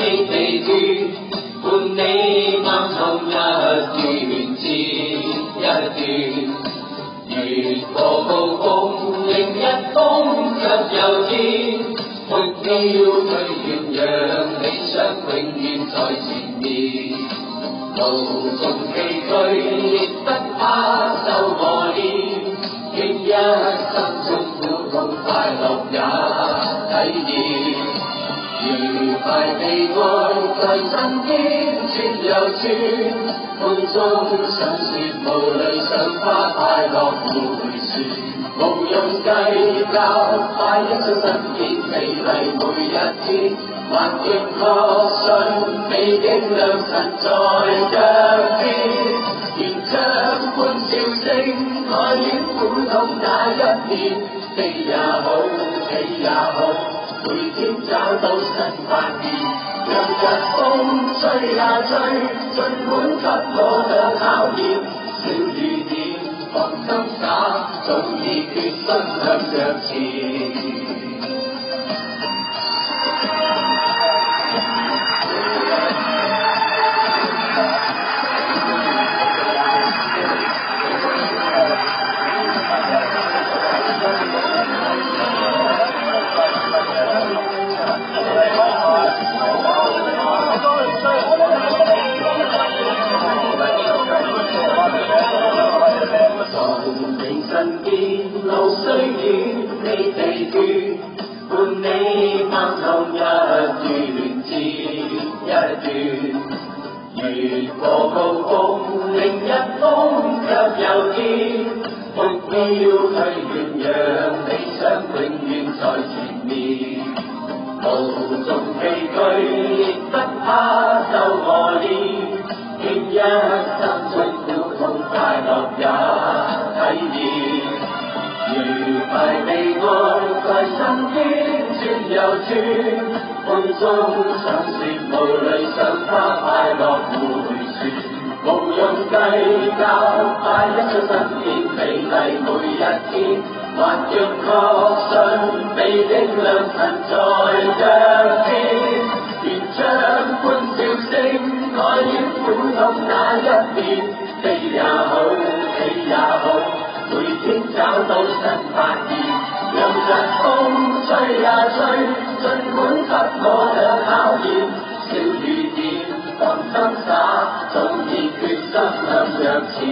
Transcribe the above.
的地段，伴你漫行一段接一段。越過高峰，另一峰卻又見，沒要退遠，讓理想永遠在前面。路縱崎嶇，亦不怕受磨練，願一生中苦痛快樂也體驗。愉快地愛在身邊串又串，夢中想說無慮想花快樂回旋，無用計較快一生身邊美麗每一天，還仍確信美景良辰在腳邊，願將歡笑聲愛戀苦痛那一面，飛也好起也好，每天找到新發現，讓日風吹呀吹，盡管給我倆考驗，小雨點放心灑，早已決心向着前。身邊路雖遠，你地段，伴你漫行一段接一段。越過高峰，另一峰卻又見，目標退遠，讓理想永遠在前面。路縱崎嶇，亦不怕受磨練，願一生中苦痛快樂也體驗。愉快地愛在身邊轉又轉，夢中想說無慮想花快樂回旋，無用計較快一生身邊美麗每一天，還仍確信美景良辰在腳邊，願將歡笑聲愛戀苦痛那一面，飛也好起也好，每天找到新發現，讓日風吹呀吹，盡管給我倆考驗，小雨點放心灑，早已決心向着前。